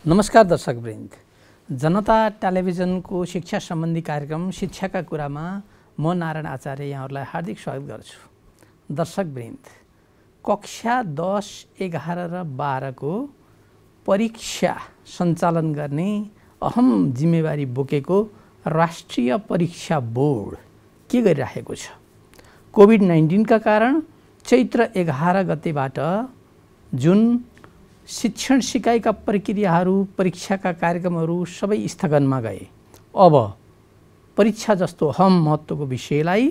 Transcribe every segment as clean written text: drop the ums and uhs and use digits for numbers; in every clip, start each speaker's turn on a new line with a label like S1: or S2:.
S1: नमस्कार दर्शकवृन्द, जनता टेलिभिजनको शिक्षा सम्बन्धी कार्यक्रम शिक्षाका कुरामा म नारायण आचार्य यहाँहरूलाई हार्दिक स्वागत गर्छु। दर्शकवृन्द, कक्षा 10, 11 र 12 को परीक्षा सञ्चालन गर्ने अहम जिम्मेवारी बोकेको राष्ट्रिय परीक्षा बोर्ड के गरिरहेको छ? कोभिड-19 का कारण चैत्र 11 गतेबाट जुन शिक्षण सिकाइका प्रक्रियाहरू, परीक्षाका कार्यक्रमहरू सबै स्थगनमा गए। अब परीक्षा जस्तो अहम महत्त्वको विषयलाई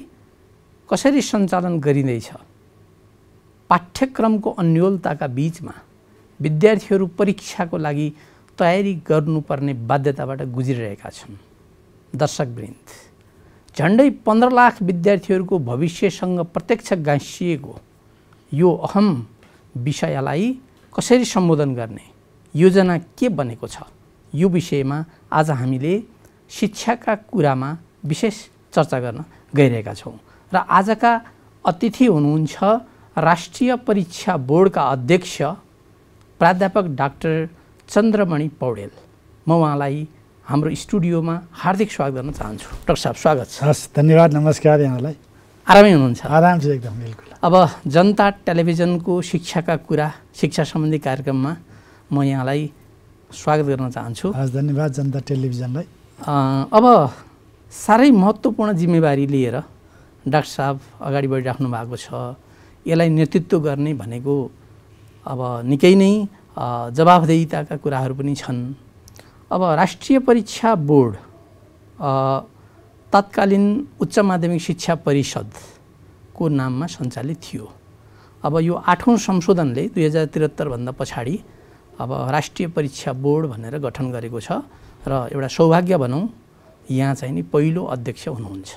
S1: कसरी सञ्चालन गरिँदैछ? पाठ्यक्रमको अन्योलताका बीचमा विद्यार्थीहरू परीक्षाको लागि तयारी गर्नुपर्ने बाध्यताबाट गुज्रिरहेका छन्। दर्शकवृन्द, झन्डै 15 लाख विद्यार्थीहरूको भविष्यसँग प्रत्यक्ष गाँसिएको यो अहम विषयलाई कसरी सम्बोधन गर्ने योजना के बनेको छ? यो विषयमा आज हामीले शिक्षाका कुरामा विशेष चर्चा गर्न गइरहेका छौँ र आजका अतिथि हुनुहुन्छ राष्ट्रिय परीक्षा बोर्डका अध्यक्ष प्राध्यापक डाक्टर चन्द्रमणि पौडेल। म उहाँलाई हाम्रो स्टुडियोमा हार्दिक स्वागत गर्न चाहन्छु। डाक्टर साहब, स्वागत छ।
S2: हस्, धन्यवाद। नमस्कार। यहाँलाई
S1: आरामै हुनुहुन्छ?
S2: आराम छ एकदम, बिल्कुल।
S1: अब जनता टेलिभिजनको शिक्षाका कुरा, शिक्षा सम्बन्धी कार्यक्रममा म यहाँलाई स्वागत गर्न चाहन्छु।
S2: हस्, धन्यवाद जनता टेलिभिजनलाई।
S1: अब साह्रै महत्त्वपूर्ण जिम्मेवारी लिएर डाक्टर साहब अगाडि बढिराख्नु भएको छ। यसलाई नेतृत्व गर्ने भनेको अब निकै नै जवाफदेहिताका कुराहरू पनि छन्। अब राष्ट्रिय परीक्षा बोर्ड तत्कालीन उच्च माध्यमिक शिक्षा परिषदको नाममा सञ्चालित थियो। अब यो 8औं संशोधनले 2073 भन्दा पछाडि अब राष्ट्रिय परीक्षा बोर्ड भनेर गठन गरेको छ र एउटा सौभाग्य भनौँ यहाँ चाहिँ नि पहिलो अध्यक्ष हुनुहुन्छ।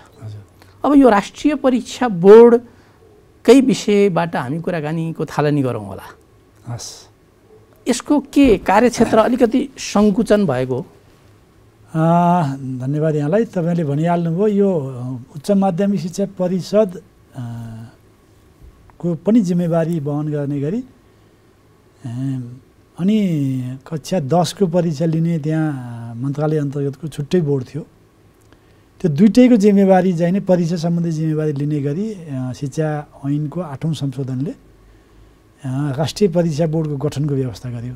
S1: अब यो राष्ट्रिय परीक्षा बोर्डकै विषयबाट हामी कुराकानीको थालनी गरौँ होला।
S2: हस्,
S1: यसको के कार्यक्षेत्र अलिकति सङ्कुचन भएको?
S2: धन्यवाद यहाँलाई। तपाईँले भनिहाल्नुभयो, यो उच्च माध्यमिक शिक्षा परिषद को पनि जिम्मेवारी वहन गर्ने गरी अनि कक्षा 10 को परीक्षा लिने त्यहाँ मन्त्रालय अन्तर्गतको छुट्टै बोर्ड थियो। त्यो दुईटैको जिम्मेवारी चाहिँ नि परीक्षा सम्बन्धी जिम्मेवारी लिने गरी शिक्षा ऐनको 8औं संशोधनले राष्ट्रिय परीक्षा बोर्डको गठनको व्यवस्था गर्यो।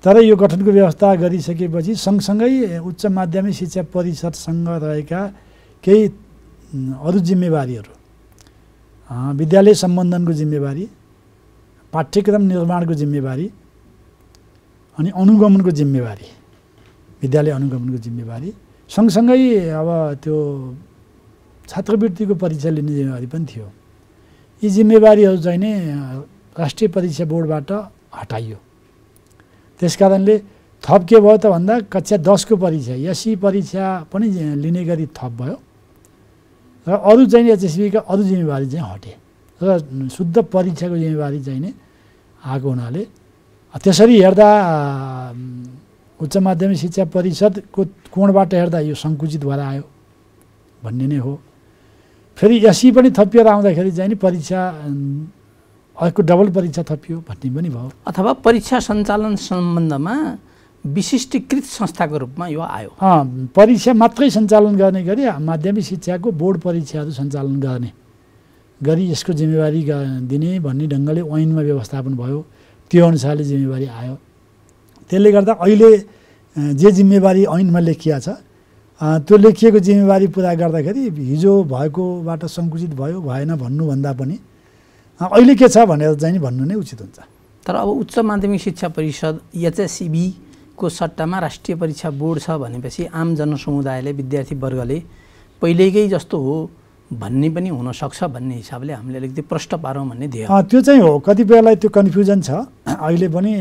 S2: तर यो गठनको व्यवस्था गरिसकेपछि सँगसँगै उच्च माध्यमिक शिक्षा परिषदसँग रहेका केही अरू जिम्मेवारीहरू, विद्यालय सम्बन्धनको जिम्मेवारी, पाठ्यक्रम निर्माणको जिम्मेवारी अनि अनुगमनको जिम्मेवारी, विद्यालय अनुगमनको जिम्मेवारी सँगसँगै अब त्यो छात्रवृत्तिको परीक्षा लिने जिम्मेवारी पनि थियो। यी जिम्मेवारीहरू चाहिँ नै राष्ट्रिय परीक्षा बोर्डबाट हटाइयो। त्यसकारणले थप के भयो त भन्दा कक्षा 10 को परीक्षा, एसई परीक्षा पनि लिने गरी थप भयो र अरू चाहिँ एचएसबीका अरू जिम्मेवारी चाहिँ हटे र शुद्ध परीक्षाको जिम्मेवारी चाहिँ नै आएको हुनाले त्यसरी हेर्दा उच्च माध्यमिक शिक्षा परिषदको कोणबाट हेर्दा यो सङ्कुचित भएर आयो भन्ने नै हो। फेरि एसई पनि थपिएर आउँदाखेरि चाहिँ नि परीक्षा अर्को डबल परीक्षा थपियो भन्ने पनि भयो।
S1: अथवा परीक्षा सञ्चालन सम्बन्धमा विशिष्टीकृत संस्थाको रूपमा यो आयो।
S2: परीक्षा मात्रै सञ्चालन गर्ने गरी माध्यमिक शिक्षाको बोर्ड परीक्षाहरू सञ्चालन गर्ने गरी यसको जिम्मेवारी दिने भन्ने ढङ्गले ऐनमा व्यवस्थापन भयो। त्यो अनुसारले जिम्मेवारी आयो। त्यसले गर्दा अहिले जे जिम्मेवारी ऐनमा लेखिया छ त्यो लेखिएको जिम्मेवारी पुरा गर्दाखेरि हिजो भएकोबाट सङ्कुचित भयो भएन भन्नुभन्दा पनि अहिले के छ भनेर चाहिँ भन्नु नै उचित हुन्छ।
S1: तर अब उच्च माध्यमिक शिक्षा परिषद एचएसईबी को सट्टामा राष्ट्रिय परीक्षा बोर्ड छ भनेपछि आम जनसमुदायले, विद्यार्थी वर्गले पहिलेकै जस्तो हो भन्ने पनि हुनसक्छ भन्ने हिसाबले हामीले अलिकति प्रश्न पारौँ भन्ने थियो।
S2: त्यो चाहिँ हो। कतिपयलाई त्यो कन्फ्युजन छ। अहिले पनि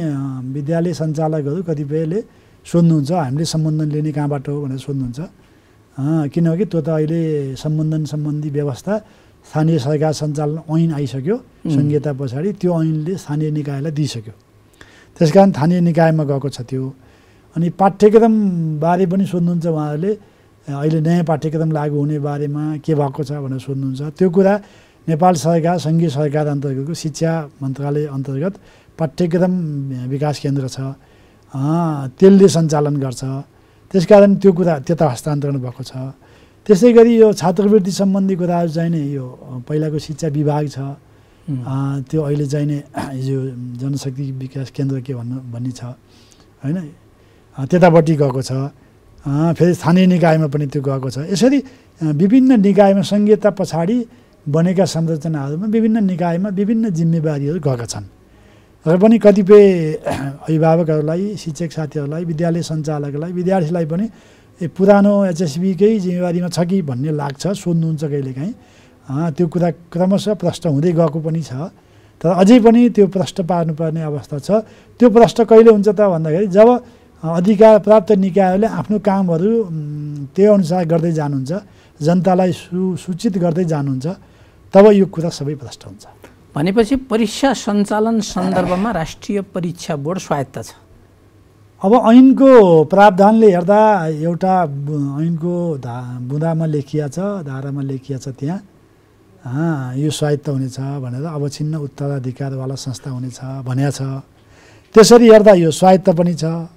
S2: विद्यालय सञ्चालकहरू कतिपयले सोध्नुहुन्छ हामीले सम्बन्धन लिने कहाँबाट हो भनेर सोध्नुहुन्छ। किनकि त्यो त अहिले सम्बन्धन सम्बन्धी व्यवस्था स्थानीय सरकार सञ्चालन ऐन आइसक्यो संहिता पछाडि, त्यो ऐनले स्थानीय निकायलाई दिइसक्यो। त्यसकारण स्थानीय निकायमा गएको छ त्यो। अनि पाठ्यक्रमबारे पनि सोध्नुहुन्छ उहाँहरूले, अहिले नयाँ पाठ्यक्रम लागू हुने बारेमा के भएको छ भनेर सोध्नुहुन्छ। त्यो कुरा नेपाल सरकार, सङ्घीय सरकार अन्तर्गतको शिक्षा मन्त्रालय अन्तर्गत पाठ्यक्रम विकास केन्द्र छ त्यसले सञ्चालन गर्छ। त्यसकारण त्यो कुरा त्यता हस्तान्तरण भएको छ। त्यसै गरी यो छात्रवृत्ति सम्बन्धी कुराहरू चाहिँ नि यो पहिलाको शिक्षा विभाग छ, त्यो अहिले चाहिँ नि यो जनशक्ति विकास केन्द्र के भन्ने छ होइन, त्यतापट्टि गएको छ। फेरि स्थानीय निकायमा पनि त्यो गएको छ। यसरी विभिन्न निकायमा सङ्घीयता पछाडि बनेका संरचनाहरूमा विभिन्न निकायमा विभिन्न जिम्मेवारीहरू गएका छन् र पनि कतिपय अभिभावकहरूलाई, शिक्षक साथीहरूलाई, विद्यालय सञ्चालकलाई, विद्यार्थीलाई पनि पुरानो एचएसबीकै जिम्मेवारीमा छ कि भन्ने लाग्छ, सोध्नुहुन्छ कहिलेकाहीँ। त्यो कुरा क्रमशः प्रष्ट हुँदै गएको पनि छ, तर अझै पनि त्यो प्रष्ट पार्नुपर्ने अवस्था छ। त्यो प्रष्ट कहिले हुन्छ त भन्दाखेरि जब अधिकार प्राप्त निकायहरूले आफ्नो कामहरू त्यही अनुसार गर्दै जानुहुन्छ, जनतालाई सूचित गर्दै जानुहुन्छ, तब यो कुरा सबै प्रष्ट हुन्छ।
S1: भनेपछि परीक्षा सञ्चालन सन्दर्भमा राष्ट्रिय परीक्षा बोर्ड स्वायत्त छ।
S2: अब ऐनको प्रावधानले हेर्दा एउटा ऐनको बुँदामा लेखिया छ, धारामा लेखिया छ त्यहाँ यो स्वायत्त हुनेछ भनेर, अवच्छिन्न उत्तराधिकारवाला संस्था हुनेछ भनेको छ। त्यसरी हेर्दा यो स्वायत्त पनि छ।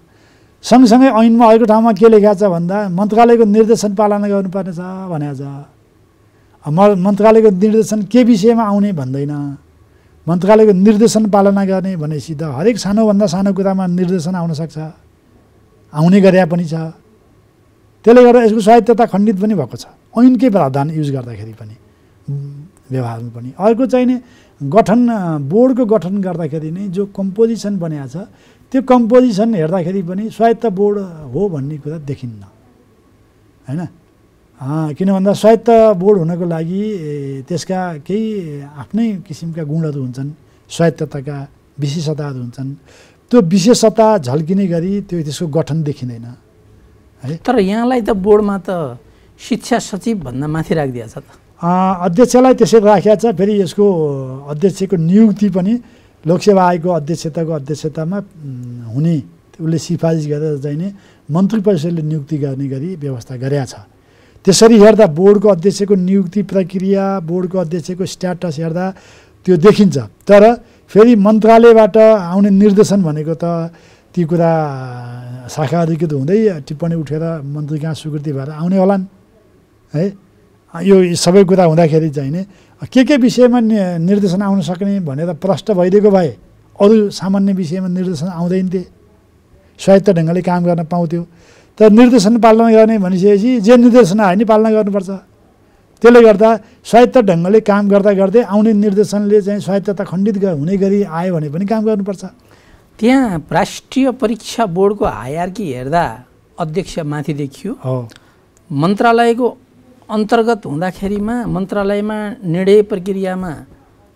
S2: सँगसँगै ऐनमा अर्को ठाउँमा के लेखिया छ भन्दा मन्त्रालयको निर्देशन पालना गर्नुपर्ने छ भनेको छ। मन्त्रालयको निर्देशन के विषयमा आउने भन्दैन, मन्त्रालयको निर्देशन पालना गर्ने भनेपछि त हरेक सानोभन्दा सानो कुरामा निर्देशन आउन सक्छ, आउने गरे पनि छ। त्यसले गर्दा यसको स्वायत्तता खण्डित पनि भएको छ ऐनकै प्रावधान युज गर्दाखेरि पनि, व्यवहारमा पनि। अर्को चाहिँ नि गठन, बोर्डको गठन गर्दाखेरि नै जो कम्पोजिसन बनिएको छ त्यो कम्पोजिसन हेर्दाखेरि पनि स्वायत्त बोर्ड हो भन्ने कुरा देखिन्न होइन। किन भन्दा स्वायत्त बोर्ड हुनको लागि त्यसका केही आफ्नै किसिमका गुणहरू हुन्छन्, स्वायत्तताका विशेषताहरू हुन्छन्। त्यो विशेषता झल्किने गरी त्यसको गठन देखिँदैन है।
S1: तर यहाँलाई त बोर्डमा त शिक्षा सचिव भन्दा माथि राखिदिएको छ त।
S2: अध्यक्षलाई त्यसरी राखेको छ। फेरि यसको अध्यक्षको नियुक्ति पनि लोकसेवा आयोगको अध्यक्षतामा हुने, उसले सिफारिस गरेर चाहिँ नि मन्त्री परिषदले नियुक्ति गर्ने गरी व्यवस्था गरेका छ। त्यसरी हेर्दा बोर्डको अध्यक्षको नियुक्ति प्रक्रिया, बोर्डको अध्यक्षको स्ट्याटस हेर्दा त्यो देखिन्छ। तर फेरि मन्त्रालयबाट आउने निर्देशन भनेको त ती कुरा शाखा अधिकृत हुँदै टिप्पणी उठेर मन्त्री कहाँ स्वीकृति भएर आउने होलान् है। यो सबै कुरा हुँदाखेरि चाहिँ नि के विषयमा निर्देशन आउन सक्ने भनेर प्रष्ट भइदिएको भए अरू सामान्य विषयमा निर्देशन आउँदैन थिए, स्वायत्त ढङ्गले काम गर्न पाउँथ्यो। तर निर्देशन पालना गर्ने भनिसकेपछि जे निर्देशन आयो नि पालना गर्नुपर्छ। त्यसले गर्दा स्वायत्त ढङ्गले काम गर्दा गर्दै आउने निर्देशनले चाहिँ स्वायत्तता खण्डित हुने गरी आयो भने पनि काम गर्नुपर्छ।
S1: त्यहाँ राष्ट्रिय परीक्षा बोर्डको हायरार्की हेर्दा अध्यक्ष माथि देखियो, मन्त्रालयको अन्तर्गत हुँदाखेरिमा मन्त्रालयमा निर्णय प्रक्रियामा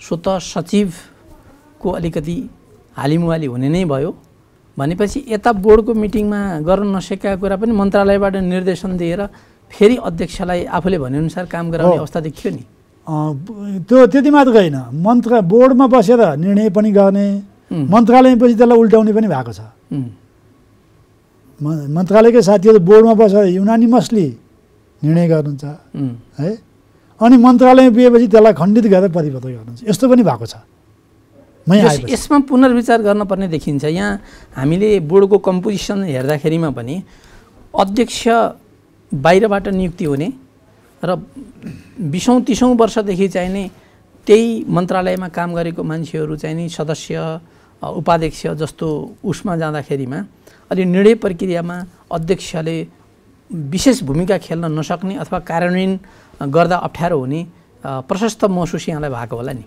S1: स्वत सचिवको अलिकति हालिमुहाली हुने नै भयो। भनेपछि यता बोर्डको मिटिङमा गर्न नसकेका कुरा पनि मन्त्रालयबाट निर्देशन दिएर फेरि अध्यक्षलाई आफूले भनेअनुसार काम गराउने अवस्था देखियो नि।
S2: त्यो त्यति मात्र होइन, बोर्डमा बसेर निर्णय पनि गर्ने, मन्त्रालयपछि त्यसलाई उल्टाउने पनि भएको छ। मन्त्रालयकै साथीहरू बोर्डमा बसेर युनानिमसली निर्णय गर्नुहुन्छ है, अनि मन्त्रालयमा पुगेपछि त्यसलाई खण्डित गरेर परिवर्तन गर्नुहुन्छ, यस्तो पनि भएको छ।
S1: यसमा पुनर्विचार गर्नुपर्ने देखिन्छ। यहाँ हामीले बोर्डको कम्पोजिसन हेर्दाखेरिमा पनि अध्यक्ष बाहिरबाट नियुक्ति हुने र 20औं-30औं वर्षदेखि चाहिँ नि त्यही मन्त्रालयमा काम गरेको मान्छेहरू चाहिँ नि सदस्य उपाध्यक्ष जस्तो उसमा जाँदाखेरिमा अलि निर्णय प्रक्रियामा अध्यक्षले विशेष भूमिका खेल्न नसक्ने अथवा कार्यान्वयन गर्दा अप्ठ्यारो हुने प्रशस्त महसुस यहाँलाई भएको होला नि।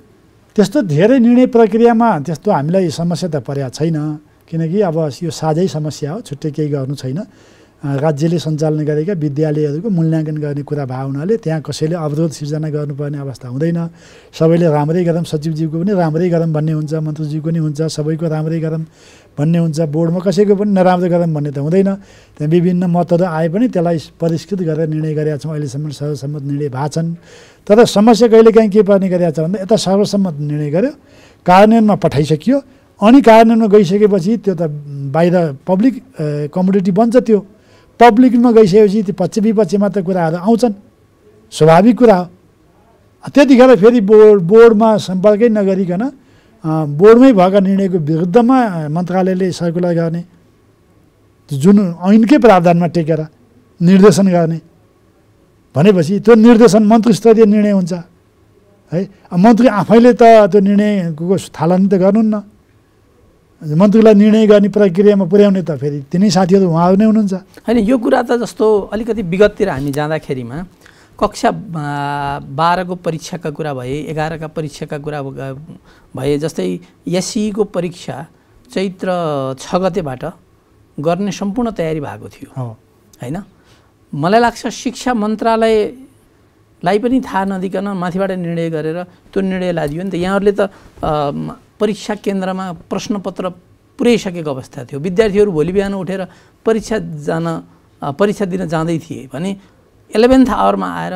S2: त्यस्तो धेरै निर्णय प्रक्रियामा त्यस्तो हामीलाई समस्या त परेको छैन, किनकि अब यो साझै समस्या हो, छुट्टै केही गर्नु छैन। राज्यले सञ्चालन गरेका विद्यालयहरूको मूल्याङ्कन गर्ने कुरा भएको हुनाले त्यहाँ कसैले अवरोध सिर्जना गर्नुपर्ने अवस्था हुँदैन। सबैले राम्रै गरौँ, सचिवज्यूको पनि राम्रै गरौँ भन्ने हुन्छ, मन्त्रीज्यूको पनि हुन्छ, सबैको राम्रै गरौँ भन्ने हुन्छ। बोर्डमा कसैको पनि नराम्रो गरौँ भन्ने त हुँदैन। त्यहाँ विभिन्न मतहरू आए पनि त्यसलाई परिष्कृत गरेर निर्णय गरेका छौँ। अहिलेसम्म सर्वसम्मत निर्णय भएको छन्। तर समस्या कहिलेकाहीँ के पर्ने गरेका छ भन्दा यता सर्वसम्मत निर्णय गर्यो, कार्यान्वयनमा पठाइसकियो, अनि कार्यान्वयनमा गइसकेपछि त्यो त बाहिर पब्लिक कमोडिटी बन्छ। त्यो पब्लिकमा गइसकेपछि त्यो पक्ष विपक्षमा त कुराहरू आउँछन्, स्वाभाविक कुरा हो। त्यतिखेर फेरि बोर्डमा सम्पर्कै नगरिकन बोर्डमै भएका निर्णयको विरुद्धमा मन्त्रालयले सर्कुलर गर्ने जुन ऐनकै प्रावधानमा टेकेर निर्देशन गर्ने भनेपछि त्यो निर्देशन मन्त्री स्तरीय निर्णय हुन्छ है। मन्त्री आफैले त त्यो निर्णयको थालनी त गर्नुहुन्न, मन्त्रीलाई निर्णय गर्ने प्रक्रियामा पुर्याउने त फेरि तिनै साथीहरू उहाँहरू नै हुनुहुन्छ
S1: होइन। यो कुरा त जस्तो अलिकति विगततिर हामी जाँदाखेरिमा कक्षा 12को परीक्षाका कुरा भए, 11 का परीक्षाका कुरा भए, जस्तै एससीको परीक्षा चैत्र 6 गतेबाट गर्ने सम्पूर्ण तयारी भएको थियो होइन। मलाई लाग्छ शिक्षा मन्त्रालयलाई पनि थाहा नदिकन माथिबाट निर्णय गरेर त्यो निर्णय लादियो नि त। यहाँहरूले त परीक्षा केन्द्रमा प्रश्नपत्र पुर्याइसकेको अवस्था थियो, विद्यार्थीहरू भोलि बिहान उठेर परीक्षा दिन जाँदै थिए भने 11th आवरमा आएर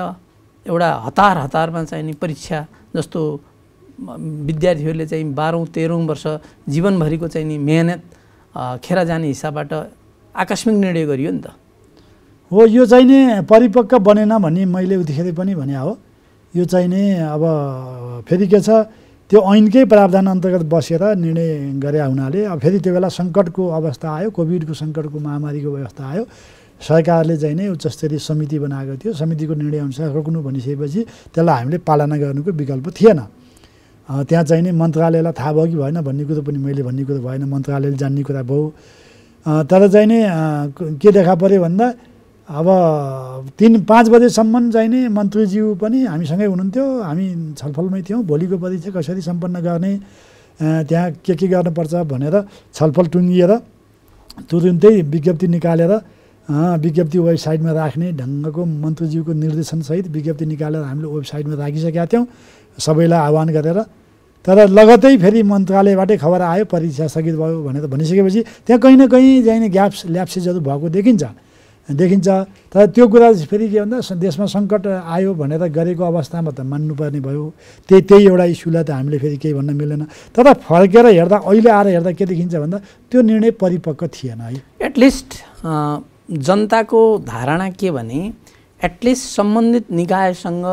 S1: एउटा हतारमा चाहिँ नि परीक्षा जस्तो विद्यार्थीहरूले चाहिँ 12औं 13औं वर्ष जीवनभरिको चाहिँ नि मेहनत खेर जाने हिसाबबाट आकस्मिक निर्णय गरियो नि त।
S2: हो, यो चाहिँ नि परिपक्व बनेन भन्ने मैले उतिखेर पनि भने हो। यो चाहिँ नि अब फेरि के छ, त्यो ऐनकै प्रावधान अन्तर्गत बसेर निर्णय गरे हुनाले अब फेरि त्यो बेला सङ्कटको अवस्था आयो, कोभिडको सङ्कटको महामारीको व्यवस्था आयो। सरकारले चाहिँ नै उच्च स्तरीय समिति बनाएको थियो, समितिको निर्णय अनुसार रोक्नु भनिसकेपछि त्यसलाई हामीले पालना गर्नुको विकल्प थिएन। त्यहाँ चाहिँ नि मन्त्रालयलाई थाहा भयो कि भएन भन्ने कुरो पनि मैले भन्ने कुरो भएन, मन्त्रालयले जान्ने कुरा भयो। तर चाहिँ नि के देखा पऱ्यो भन्दा अब 3-5 बजेसम्म चाहिँ नि मन्त्रीज्यू पनि हामीसँगै हुनुहुन्थ्यो, हामी छलफलमै थियौँ। भोलिको परीक्षा कसरी सम्पन्न गर्ने, त्यहाँ के गर्नुपर्छ भनेर छलफल टुङ्गिएर तुरुन्तै विज्ञप्ति निकालेर विज्ञप्ति वेबसाइटमा राख्ने ढङ्गको मन्त्रीज्यूको निर्देशनसहित विज्ञप्ति निकालेर हामीले वेबसाइटमा राखिसकेका थियौँ सबैलाई आह्वान गरेर। तर लगतै फेरि मन्त्रालयबाटै खबर आयो परीक्षा स्थगित भयो भनेर भनिसकेपछि त्यहाँ कहीँ न कहीँ चाहिँ नि ल्याप्सेसहरू भएको देखिन्छ। तर त्यो कुरा फेरि के भन्दा देशमा सङ्कट आयो भनेर गरेको अवस्थामा त मान्नुपर्ने भयो। त्यही एउटा इस्युलाई त हामीले फेरि केही भन्न मिलेन। तर फर्केर हेर्दा अहिले आएर हेर्दा के देखिन्छ भन्दा त्यो निर्णय परिपक्व थिएन है।
S1: एटलिस्ट जनताको धारणा के भने एटलिस्ट सम्बन्धित निकायसँग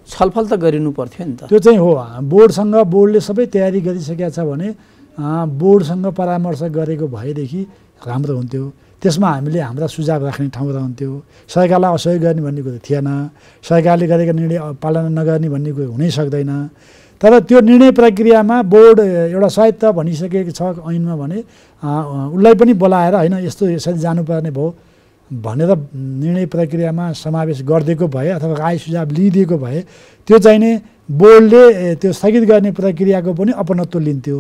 S1: छलफल त गरिनु पर्थ्यो नि त।
S2: त्यो चाहिँ हो, बोर्डले सबै तयारी गरिसकेका छ भने बोर्डसँग परामर्श गरेको भएदेखि राम्रो हुन्थ्यो। त्यसमा हामीले हाम्रा सुझाव राख्ने ठाउँ रहन्थ्यो। सरकारलाई असहयोग गर्ने भन्ने कुरो थिएन, सरकारले गरेको निर्णय पालना नगर्ने भन्ने कुरो हुनै सक्दैन। तर त्यो निर्णय प्रक्रियामा बोर्ड एउटा स्वायत्त भनिसकेको छ ऐनमा भने उसलाई पनि बोलाएर होइन यस्तो यसरी जानुपर्ने भयो भनेर निर्णय प्रक्रियामा समावेश गरिदिएको भए अथवा राय सुझाव लिइदिएको भए त्यो चाहिँ नि बोर्डले त्यो स्थगित गर्ने प्रक्रियाको पनि अपनत्व लिन्थ्यो,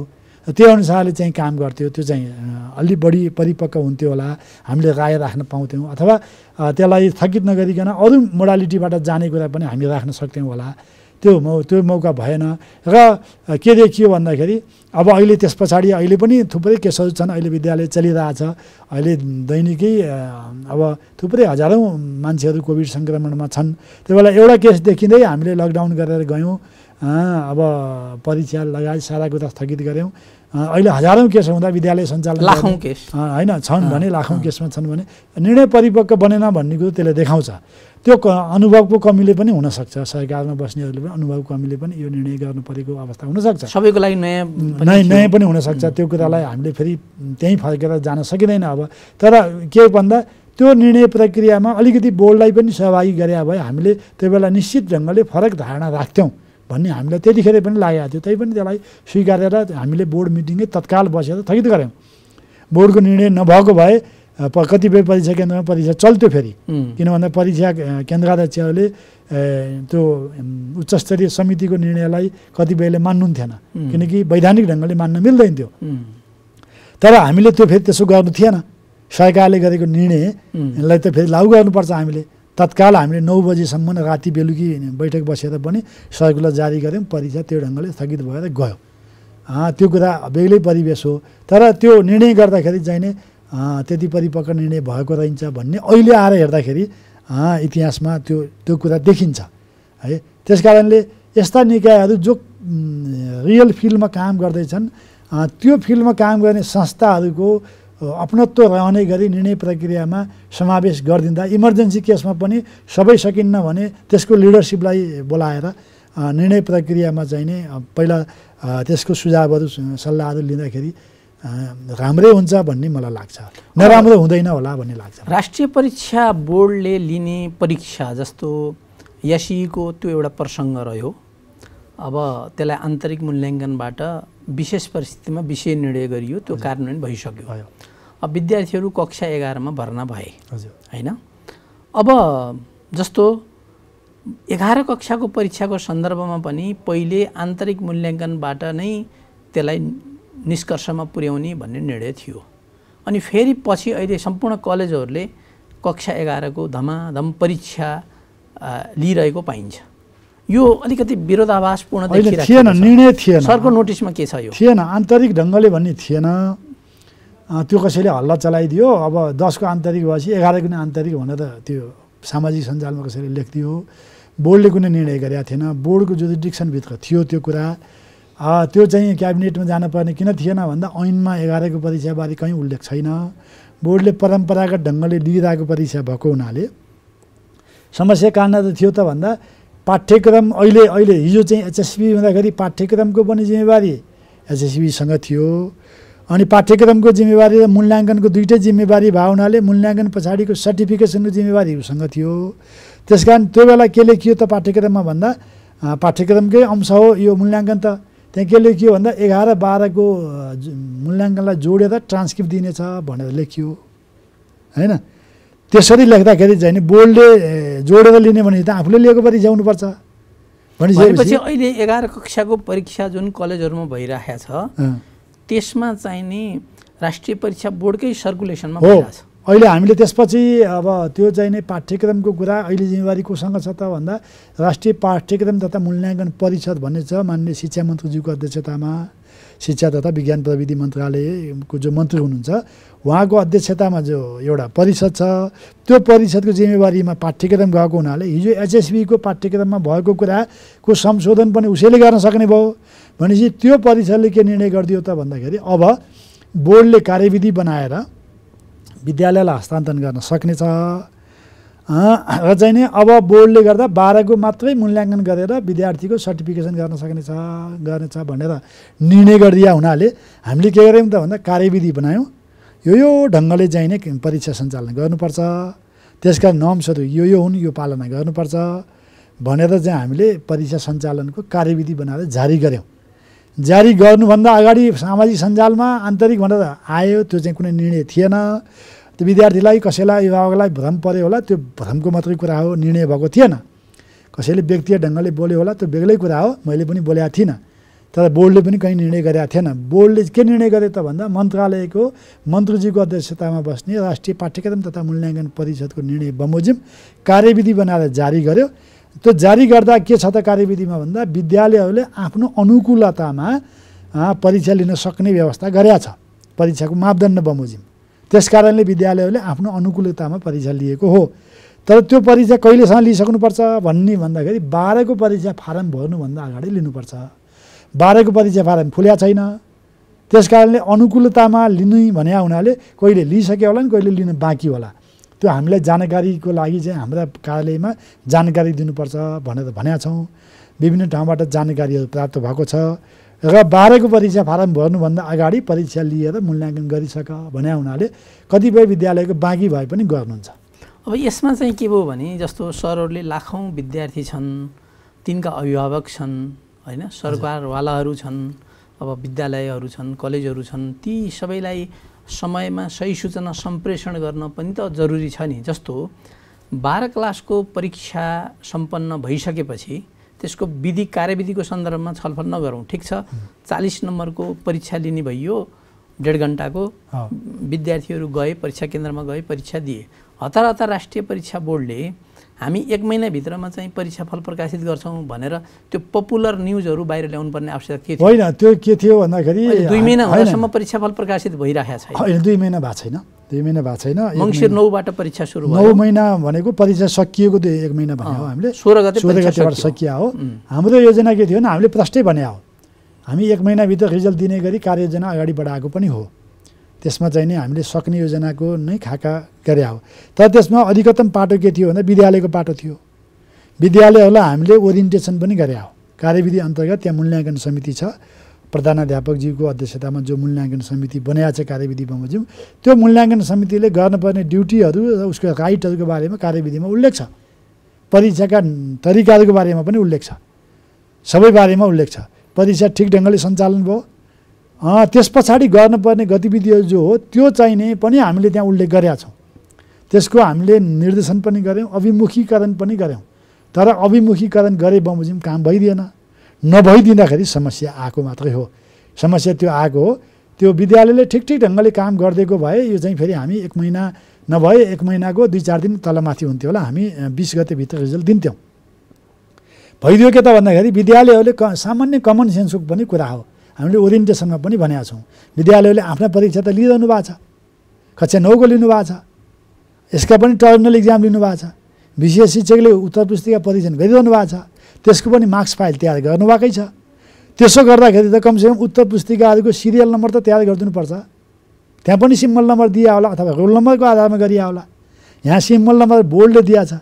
S2: त्यो अनुसारले चाहिँ काम गर्थ्यो। त्यो चाहिँ अलि बढी परिपक्व हुन्थ्यो होला, हामीले राय राख्न पाउँथ्यौँ अथवा त्यसलाई स्थगित नगरिकन अरू मोडालिटीबाट जाने कुरा पनि हामी राख्न सक्थ्यौँ होला। त्यो मौका भएन र के देखियो भन्दाखेरि अब अहिले त्यस पछाडि अहिले पनि थुप्रै केसहरू छन्। अहिले विद्यालय चलिरहेछ, अहिले दैनिकै अब थुप्रै हजारौँ मान्छेहरू कोभिड सङ्क्रमणमा छन्। त्यो बेला एउटा केस देखिँदै हामीले लकडाउन गरेर गयौँ, अब परीक्षा लगायत सारा कुरा स्थगित गऱ्यौँ। अहिले हजारौँ केस हुँदा विद्यालय सञ्चालन
S1: लाखौँ केस
S2: होइन छन् भने लाखौँ केसमा छन् भने निर्णय परिपक्व बनेन भन्ने कुरो त्यसले देखाउँछ। त्यो अनुभवको कमीले पनि हुनसक्छ, सरकारमा बस्नेहरूले पनि अनुभवको कमीले पनि यो निर्णय गर्नु परेको अवस्था हुनसक्छ।
S1: सबैको लागि
S2: नयाँ पनि हुनसक्छ। त्यो कुरालाई हामीले फेरि त्यहीँ फर्केर जान सकिँदैन। अब तर के भन्दा त्यो निर्णय प्रक्रियामा अलिकति बोर्डलाई पनि सहभागी गरे भए हामीले त्यो बेला निश्चित ढङ्गले फरक धारणा राख्थ्यौँ भन्ने हामीलाई त्यतिखेर पनि लागेको थियो। त्यही पनि त्यसलाई स्वीकारेर हामीले बोर्ड मिटिङै तत्काल बसेर स्थगित गऱ्यौँ। बोर्डको निर्णय नभएको भए कतिपय परीक्षा केन्द्रमा परीक्षा चल्थ्यो फेरि, किन भन्दा परीक्षा केन्द्राध्यक्षहरूले त्यो उच्चस्तरीय समितिको निर्णयलाई कतिपयले मान्नुहुन्थेन, किनकि वैधानिक ढङ्गले मान्न मिल्दैन थियो। तर हामीले त्यो फेरि त्यसो गर्नु थिएन। सरकारले गरेको निर्णयलाई त फेरि लागू गर्नुपर्छ। हामीले तत्काल हामीले 9 बजीसम्म राति बेलुकी बैठक बसेर पनि सर्कुलर जारी गऱ्यौँ, परीक्षा त्यो ढङ्गले स्थगित भएर गयो। त्यो कुरा बेग्लै परिवेश हो। तर त्यो निर्णय गर्दाखेरि चाहिँ नै त्यति परिपक्व निर्णय भएको रहन्छ भन्ने अहिले आएर हेर्दाखेरि इतिहासमा त्यो कुरा देखिन्छ है। त्यस कारणले यस्ता निकायहरू जो रियल फिल्डमा काम गर्दैछन् त्यो फिल्डमा काम गर्ने संस्थाहरूको अपनत्व रहने गरी निर्णय प्रक्रियामा समावेश गरिदिँदा इमर्जेन्सी केसमा पनि सबै सकिन्न भने त्यसको लिडरसिपलाई बोलाएर निर्णय प्रक्रियामा चाहिँ नै पहिला त्यसको सुझावहरू सल्लाहहरू लिँदाखेरि राम्रै हुन्छ भन्ने मलाई लाग्छ, नराम्रो हुँदैन होला भन्ने लाग्छ।
S1: राष्ट्रिय परीक्षा बोर्डले लिने परीक्षा जस्तो एसईको त्यो एउटा प्रसङ्ग रह्यो, अब त्यसलाई आन्तरिक मूल्याङ्कनबाट विशेष परिस्थितिमा विषय निर्णय गरियो, त्यो कार्यान्वयन भइसक्यो। अब विद्यार्थीहरू कक्षा 11 मा भर्ना भए होइन। अब जस्तो 11 कक्षाको परीक्षाको सन्दर्भमा पनि पहिले आन्तरिक मूल्याङ्कनबाट नै त्यसलाई निष्कर्षमा पुर्याउने भन्ने निर्णय थियो। अनि फेरि पछि अहिले सम्पूर्ण कलेजहरूले कक्षा 11 को धमाधम परीक्षा लिइरहेको पाइन्छ। यो अलिकति विरोधाभासपूर्ण देखिरहेको
S2: थिएन, निर्णय थिएन।
S1: सरको नोटिसमा के छ? यो
S2: थिएन, आन्तरिक ढङ्गले भन्ने थिएन। त्यो कसैले हल्ला चलाइदियो। अब 10 को आन्तरिक भएपछि 11 को नै आन्तरिक भनेर त्यो सामाजिक सञ्जालमा कसैले लेखिदियो। बोर्डले कुनै निर्णय गरेका थिएन, बोर्डको जुरिडिक्सनभित्र थियो त्यो कुरा। त्यो चाहिँ क्याबिनेटमा जानुपर्ने किन थिएन भन्दा ऐनमा 11 को परीक्षाबारे कहीँ उल्लेख छैन। बोर्डले परम्परागत ढङ्गले लिइरहेको परीक्षा भएको हुनाले समस्या कहाँ त थियो त भन्दा पाठ्यक्रम अहिले हिजो चाहिँ एचएसबी हुँदाखेरि पाठ्यक्रमको पनि जिम्मेवारी एचएसबीसँग थियो। अनि पाठ्यक्रमको जिम्मेवारी र मूल्याङ्कनको दुईटै जिम्मेवारी भएको हुनाले मूल्याङ्कन पछाडिको सर्टिफिकेसनको जिम्मेवारी उसँग थियो। त्यसकारण त्यो बेला के लेखियो त पाठ्यक्रममा भन्दा पाठ्यक्रमकै अंश हो यो मूल्याङ्कन त। त्यहाँ के लेखियो भन्दा 11-12 को मूल्याङ्कनलाई जोडेर ट्रान्सक्रिप्ट दिनेछ भनेर लेखियो होइन। त्यसरी लेख्दाखेरि चाहिँ नि बोर्डले जोडेर लिने भने त आफूले लिएको परीक्षा हुनुपर्छ
S1: भनेपछि अहिले 11 कक्षाको परीक्षा जुन कलेजहरूमा भइरहेको छ त्यसमा चाहिँ नि राष्ट्रिय परीक्षा बोर्डकै सर्कुलेसनमा भइरहेछ।
S2: अहिले हामीले त्यसपछि अब त्यो चाहिँ नि पाठ्यक्रमको कुरा अहिले जिम्मेवारी कोसँग छ त भन्दा राष्ट्रिय पाठ्यक्रम तथा मूल्याङ्कन परिषद भन्ने छ माननीय शिक्षा मन्त्रीज्यूको अध्यक्षतामा, शिक्षा तथा विज्ञान प्रविधि मन्त्रालयको जो मन्त्री हुनुहुन्छ उहाँको अध्यक्षतामा जो एउटा परिषद छ, त्यो परिषदको जिम्मेवारीमा पाठ्यक्रम गएको हुनाले हिजो एचएसबीको पाठ्यक्रममा भएको कुराको संशोधन पनि उसैले गर्न सक्ने भयो। भनेपछि त्यो परिषदले के निर्णय गरिदियो त भन्दाखेरि अब बोर्डले कार्यविधि बनाएर विद्यालयलाई हस्तान्तरण गर्न सक्नेछ र चाहिँ नि अब बोर्डले गर्दा 12 को मात्रै मूल्याङ्कन गरेर विद्यार्थीको सर्टिफिकेसन गर्नेछ भनेर निर्णय गरिदिया हुनाले हामीले के गर्यौँ त भन्दा कार्यविधि बनायौँ। यो ढङ्गले चाहिँ नै परीक्षा सञ्चालन गर्नुपर्छ, त्यसका नर्म्सहरू यो हुन्, यो पालना गर्नुपर्छ भनेर चाहिँ हामीले परीक्षा सञ्चालनको कार्यविधि बनाएर जारी गऱ्यौँ। जारी गर्नुभन्दा अगाडि सामाजिक सञ्जालमा आन्तरिक भनेर आयो, त्यो चाहिँ कुनै निर्णय थिएन। त्यो विद्यार्थीलाई कसैलाई अभिभावकलाई भ्रम पर्यो होला, त्यो भ्रमको मात्रै कुरा हो, निर्णय भएको थिएन। कसैले व्यक्तिगत ढङ्गले बोल्यो होला, त्यो बेग्लै कुरा हो, मैले पनि बोलेको थिइनँ। तर बोर्डले पनि कहीँ निर्णय गरेका थिएन। बोर्डले के निर्णय गरे त भन्दा मन्त्रालयको मन्त्रीज्यूको अध्यक्षतामा बस्ने राष्ट्रिय पाठ्यक्रम तथा मूल्याङ्कन परिषदको निर्णय बमोजिम कार्यविधि बनाएर जारी गर्यो। त्यो जारी गर्दा के छ त कार्यविधिमा भन्दा विद्यालयहरूले आफ्नो अनुकूलतामा परीक्षा लिन सक्ने व्यवस्था गरेका छ परीक्षाको मापदण्ड बमोजिम। त्यसकारणले विद्यालयहरूले आफ्नो अनुकूलतामा परीक्षा लिएको हो। तर त्यो परीक्षा कहिलेसम्म लिइसक्नुपर्छ भन्ने भन्दाखेरि 12 को परीक्षा फारम भर्नुभन्दा अगाडि लिनुपर्छ। 12 को परीक्षा फारम खुल्या छैन, त्यसकारणले अनुकूलतामा लिनु भन्या हुनाले कहिले लिइसक्यो होला नि, कहिले लिन बाँकी होला। त्यो हामीलाई जानकारीको लागि चाहिँ हाम्रा कार्यालयमा जानकारी दिनुपर्छ भनेर भनेका छौँ। विभिन्न ठाउँबाट जानकारीहरू प्राप्त भएको छ र 12 को परीक्षा फारम भर्नुभन्दा अगाडि परीक्षा लिएर मूल्याङ्कन गरिसक भन्या हुनाले कतिपय विद्यालयको बाँकी भए पनि गर्नुहुन्छ।
S1: अब यसमा चाहिँ के भयो भने जस्तो सरहरूले लाखौँ विद्यार्थी छन्, तिनका अभिभावक छन् होइन, सरकारवालाहरू छन्, अब विद्यालयहरू छन्, कलेजहरू छन्, ती सबैलाई समयमा सही सूचना सम्प्रेषण गर्न पनि त जरुरी छ नि। जस्तो 12 क्लासको परीक्षा सम्पन्न भइसकेपछि त्यसको विधि कार्यविधिको सन्दर्भमा छलफल नगरौँ, ठिक छ। 40 नम्बरको परीक्षा लिने भइयो, 1.5 घण्टाको विद्यार्थीहरू गए, परीक्षा केन्द्रमा गए, परीक्षा दिए। हतार राष्ट्रिय परीक्षा बोर्डले हामी 1 महिनाभित्रमा चाहिँ परीक्षाफल प्रकाशित गर्छौँ भनेर त्यो पपुलर न्युजहरू बाहिर ल्याउनु पर्ने आवश्यकता के थियो?
S2: होइन, त्यो के थियो भन्दाखेरि
S1: 2 महिना हुँदासम्म परीक्षाफल प्रकाशित भइरहेको छैन।
S2: होइन, 2 महिना भएको छैन, 2 महिना भएको छैन।
S1: मङ्सिर 9 बाट परीक्षा सुरु भयो।
S2: 9 महिना भनेको परीक्षा सकिएको 1 महिना भने हो। हामीले
S1: 16
S2: गतेबाट सकिया हो। हाम्रो योजना के थियो भने हामीले प्रष्टै भने हो, हामी 1 महिनाभित्र रिजल्ट दिने गरी कार्ययोजना अगाडि बढाएको पनि हो। त्यसमा चाहिँ नि हामीले सक्ने योजनाको नै खाका गरे हो। तर त्यसमा अधिकतम पाटो के थियो भन्दा विद्यालयको पाटो थियो। विद्यालयहरूलाई हामीले ओरिएन्टेसन पनि गरे हो। कार्यविधि अन्तर्गत त्यहाँ मूल्याङ्कन समिति छ, प्रधानाध्यापकज्यूको अध्यक्षतामा जो मूल्याङ्कन समिति बनाएको छ कार्यविधि बमोजिम, त्यो मूल्याङ्कन समितिले गर्नुपर्ने ड्युटीहरू र उसको राइटहरूको बारेमा कार्यविधिमा उल्लेख छ। परीक्षाका तरिकाहरूको बारेमा पनि उल्लेख छ, सबै बारेमा उल्लेख छ। परीक्षा ठिक ढङ्गले सञ्चालन भयो, त्यस पछाडि गर्नुपर्ने गतिविधिहरू जो हो त्यो चाहिने पनि हामीले त्यहाँ उल्लेख गरेका छौँ। त्यसको हामीले निर्देशन पनि गऱ्यौँ, अभिमुखीकरण पनि गऱ्यौँ। तर अभिमुखीकरण गरे बमोजिम काम भइदिएन। नभइदिँदाखेरि समस्या आएको मात्रै हो। समस्या त्यो आएको हो, त्यो विद्यालयले ठिक ढङ्गले काम गरिदिएको भए यो चाहिँ फेरि हामी 1 महिना नभए 1 महिनाको 2-4 दिन तलमाथि हुन्थ्यो होला, हामी 20 गतेभित्र रिजल्ट दिन्थ्यौँ। भइदियो के त भन्दाखेरि विद्यालयहरूले सामान्य कमन सेन्सको पनि कुरा हो। हामीले ओरिएन्टेसनमा पनि भनेका छौँ, विद्यालयले आफ्ना परीक्षा त लिइरहनु भएको छ, कक्षा 9को लिनुभएको छ, यसका पनि टर्मिनल इक्जाम लिनुभएको छ, विषय शिक्षकले उत्तर पुस्तिका परीक्षण गरिरहनु भएको छ, त्यसको पनि मार्क्स फाइल तयार गर्नुभएकै छ। त्यसो गर्दाखेरि त कमसेकम उत्तर पुस्तिकाहरूको सिरियल नम्बर त तयार गरिदिनुपर्छ। त्यहाँ पनि सिम्बल नम्बर दिया होला अथवा रोल नम्बरको आधारमा गरिया होला। यहाँ सिम्बल नम्बर बोर्डले दिया छ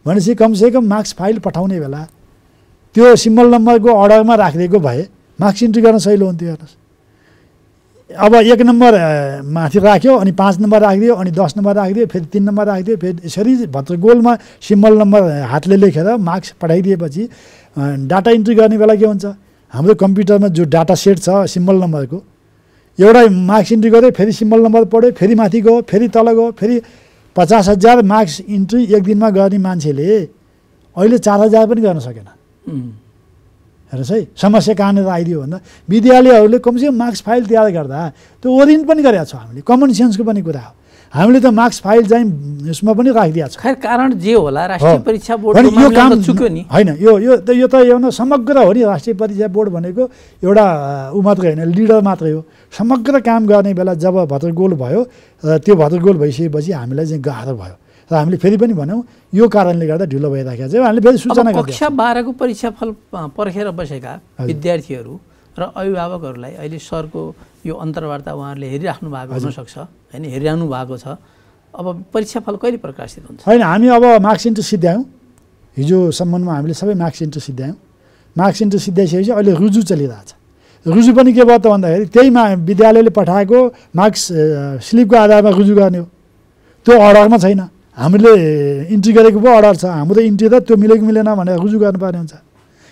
S2: भनेपछि कमसेकम मार्क्स फाइल पठाउने बेला त्यो सिम्बल नम्बरको अर्डरमा राखिदिएको भए मार्क्स इन्ट्री गर्न सजिलो हुन्थ्यो। हेर्नुहोस्, अब 1 नम्बर माथि राख्यो, अनि 5 नम्बर राखिदियो, अनि 10 नम्बर राखिदियो, फेरि 3 नम्बर राखिदियो, फेरि यसरी भत्र गोलमा सिम्बल नम्बर हातले लेखेर मार्क्स पठाइदिएपछि डाटा इन्ट्री गर्ने बेला के हुन्छ, हाम्रो कम्प्युटरमा जो डाटा सेट छ सिम्बल नम्बरको, एउटा मार्क्स इन्ट्री गऱ्यो, फेरि सिम्बल नम्बर पढ्यो, फेरि माथि गयो, फेरि तल गयो, फेरि 50,000 मार्क्स इन्ट्री 1 दिनमा गर्ने मान्छेले अहिले 4,000 पनि गर्न सकेन। हेर्नुहोस् है, समस्या कहाँनिर आइदियो भन्दा विद्यालयहरूले कमसेकम मार्क्स फाइल तयार गर्दा त्यो ओरिएन्ट पनि गरेका छौँ हामीले, कमन सेन्सको पनि कुरा हो। हामीले त मार्क्स फाइल चाहिँ यसमा पनि राखिदिएको छ।
S1: खैर कारण जे होला राष्ट्रिय परीक्षा बोर्डको
S2: यो काम
S1: चुक्यो नि
S2: होइन, यो त एउटा समग्र हो नि। राष्ट्रिय परीक्षा बोर्ड भनेको एउटा ऊ मात्रै होइन, लिडर मात्रै हो। समग्र काम गर्ने बेला जब भद्रगोल भयो, त्यो भद्रगोल भइसकेपछि हामीलाई चाहिँ गाह्रो भयो र हामीले फेरि पनि भन्यौँ यो कारणले गर्दा ढिलो भइराखेको छ। हामीले फेरि सूचना गरिदियौँ।
S1: कक्षा 12को परीक्षाफल पर्खेर बसेका विद्यार्थीहरू र अभिभावकहरूलाई अहिले सरको यो अन्तर्वार्ता उहाँहरूले हेरिराख्नु भएको हुनसक्छ होइन, हेरिरहनु भएको छ। अब परीक्षाफल कहिले प्रकाशित हुन्छ?
S2: होइन, हामी अब मार्क्स इन्ट्री सिद्ध्यायौँ। हिजोसम्ममा हामीले सबै मार्क्स इन्ट्री सिद्ध्यायौँ। मार्क्स इन्ट्री सिद्ध्याइसकेपछि अहिले रुजु चलिरहेछ। रुजु पनि के भयो त भन्दाखेरि त्यहीमा विद्यालयले पठाएको मार्क्स स्लिपको आधारमा रुजु गर्ने हो। त्यो अर्डरमा छैन, हामीले इन्ट्री गरेको पो अर्डर छ, हाम्रो इन्ट्री त त्यो मिलेको मिलेन भनेर रुजु गर्नुपर्ने हुन्छ।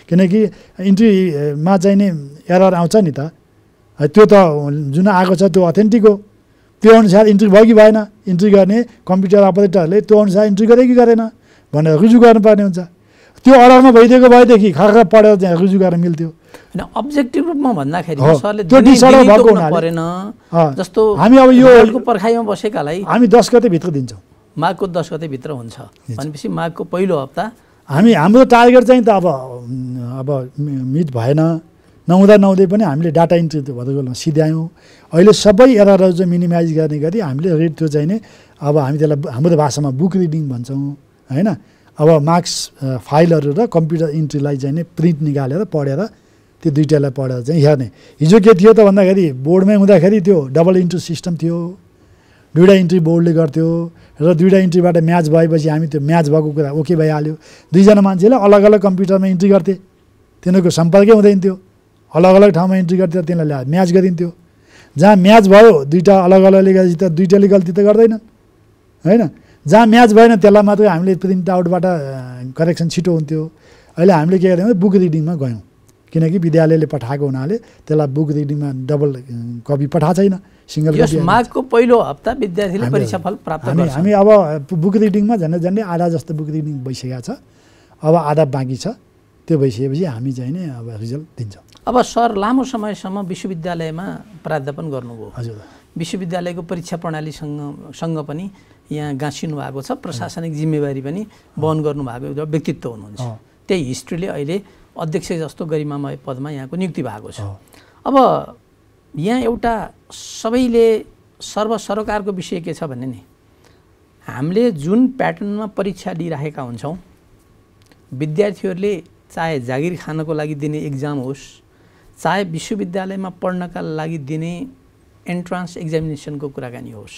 S2: किनकि इन्ट्रीमा चाहिँ नि एरर आउँछ नि त, त्यो त जुन आएको छ त्यो अथेन्टिक हो, त्यो अनुसार इन्ट्री भयो कि भएन, इन्ट्री गर्ने कम्प्युटर अपरेटरले त्यो अनुसार इन्ट्री गरे कि गरेन भनेर रुजु गर्नुपर्ने हुन्छ। त्यो अर्डरमा भइदिएको भएदेखि खर्ख पढेर त्यहाँ रुजु गर्न मिल्थ्यो।
S1: होइन, अब्जेक्टिभ रूपमा भन्दाखेरि सरले
S2: त्यो डिसअर्डर भएको
S1: परेन जस्तो
S2: हामी अब यो
S1: पर्खाइमा बसेकालाई
S2: हामी 10 गतेभित्र दिन्छौँ।
S1: माघको 10 गतेभित्र हुन्छ भनेपछि माघको पहिलो हप्ता
S2: हाम्रो टार्गेट चाहिँ त अब मिट भएन, नहुँदै पनि हामीले डाटा इन्ट्री भद्रगोलमा सिध्यायौँ। अहिले सबै एररहरू चाहिँ मिनिमाइज गर्ने गरी हामीले रेट त्यो चाहिँ नि अब हामी त्यसलाई हाम्रो भाषामा बुक रिडिङ भन्छौँ होइन। अब मार्क्स फाइलहरू र कम्प्युटर इन्ट्रीलाई चाहिँ नि प्रिन्ट निकालेर पढेर त्यो दुइटालाई पढेर चाहिँ हेर्ने। हिजो के थियो त भन्दाखेरि बोर्डमै हुँदाखेरि त्यो डबल इन्ट्री सिस्टम थियो, 2वटा इन्ट्री बोर्डले गर्थ्यो र 2वटा इन्ट्रीबाट म्याच भएपछि हामी त्यो म्याच भएको कुरा ओके भइहाल्यो। 2जना मान्छेले अलग अलग कम्प्युटरमा इन्ट्री गर्थे, तिनीहरूको सम्पर्कै हुँदैन थियो, अलग अलग ठाउँमा इन्ट्री गर्थ्यो, तिनीहरूलाई म्याच गरिन्थ्यो। जहाँ म्याच भयो 2टा अलग अलगले गरेपछि त 2टाले गल्ती त गर्दैनन् होइन। जहाँ म्याच भएन त्यसलाई मात्रै हामीले प्रिन्ट आउटबाट करेक्सन छिटो हुन्थ्यो। अहिले हामीले के गर्यौँ, बुक रिडिङमा गयौँ, किनकि विद्यालयले पठाएको हुनाले त्यसलाई बुक रिडिङमा डबल कपी पठाएको छैन, सिङ्गल कपी।
S1: माघको पहिलो हप्ता विद्यार्थीले परीक्षाफल प्राप्त गर्छ।
S2: हामी अब बुक रिडिङमा झन्डै आधा जस्तो बुक रिडिङ भइसकेको छ, अब आधा बाँकी छ। त्यो भइसकेपछि हामी चाहिँ नि अब रिजल्ट दिन्छौँ।
S1: अब सर लामो समयसम्म विश्वविद्यालयमा प्राध्यापन गर्नुभयो।
S2: हजुर,
S1: विश्वविद्यालयको परीक्षा प्रणालीसँग पनि यहाँ गाँसिनु भएको छ, प्रशासनिक जिम्मेवारी पनि वहन गर्नुभएको एउटा व्यक्तित्व हुनुहुन्छ। त्यही हिस्ट्रीले अहिले अध्यक्ष जस्तो गरिमामय पदमा यहाँको नियुक्ति भएको छ। अब यहाँ एउटा सबैले सर्वसरोकारको विषय के छ भने नि हामीले जुन प्याटर्नमा परीक्षा लिइराखेका हुन्छौँ, विद्यार्थीहरूले चाहे जागिर खानको लागि दिने इक्जाम होस्, चाहे विश्वविद्यालयमा पढ्नका लागि दिने एन्ट्रान्स एक्जामिनेसनको कुराकानी होस्,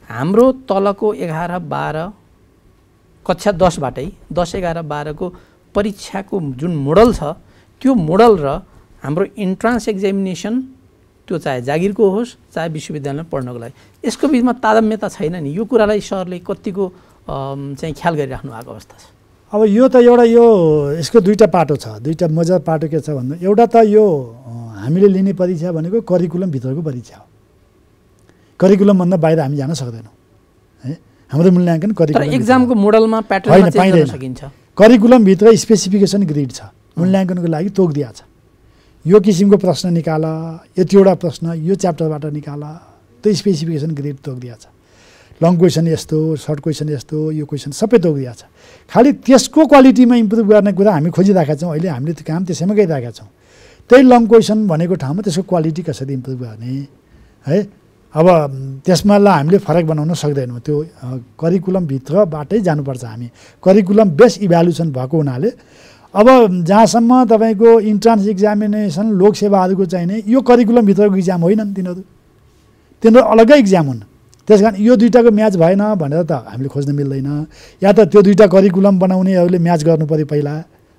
S1: हाम्रो तलको 11-12 कक्षा 10बाटै 10, 11, 12को परीक्षाको जुन मोडल छ त्यो मोडल र हाम्रो इन्ट्रान्स एक्जामिनेसन त्यो चाहे जागिरको होस् चाहे विश्वविद्यालयमा पढ्नको लागि यसको बिचमा तारतम्यता छैन नि, यो कुरालाई सरले कतिको चाहिँ ख्याल गरिराख्नु भएको अवस्था छ?
S2: अब यो त एउटा यसको दुईवटा पाटो छ, दुईवटा मजा पाटो के छ भन्दा एउटा त यो हामीले लिने परीक्षा भनेको करिकुलमभित्रको परीक्षा हो, करिकुलमभन्दा बाहिर हामी जान सक्दैनौँ है। हाम्रो मूल्याङ्कन करिकुलम
S1: एक्जामको मोडलमा प्याटर्नमा चेन्ज गर्न सकिन्छ।
S2: करिकुलमभित्र स्पेसिफिकेसन ग्रिड छ, मूल्याङ्कनको लागि तोक दिएको छ, यो किसिमको प्रश्न निकाल, यतिवटा प्रश्न यो च्याप्टरबाट निकाल, त्यो स्पेसिफिकेसन ग्रिड तोक दिएको छ। लङ क्वेसन यस्तो, सर्ट क्वेसन यस्तो, यो क्वेसन सबै तोक दिएको छ। खालि त्यसको क्वालिटीमा इम्प्रुभ गर्ने कुरा हामी खोजिरहेका छौँ। अहिले हामीले त्यो काम त्यसैमा गरिरहेका छौँ। त्यही लङ क्वेसन भनेको ठाउँमा त्यसको क्वालिटी कसरी इम्प्रुभ गर्ने है। अब त्यसमा ल हामीले फरक बनाउन सक्दैनौँ, त्यो करिकुलमभित्रबाटै जानुपर्छ हामी। करिकुलम बेस इभ्यालुएसन भएको हुनाले अब जहाँसम्म तपाईँको इन्ट्रान्स एक्जामिनेसन लोकसेवाहरूको चाहिने यो करिकुलमभित्रको इक्जाम होइनन्, तिनीहरू अलग्गै इक्जाम हुन्। त्यस कारण यो दुइटाको म्याच भएन भनेर त हामीले खोज्न मिल्दैन। या त त्यो दुइटा करिकुलम बनाउनेहरूले म्याच गर्नु पऱ्यो पहिला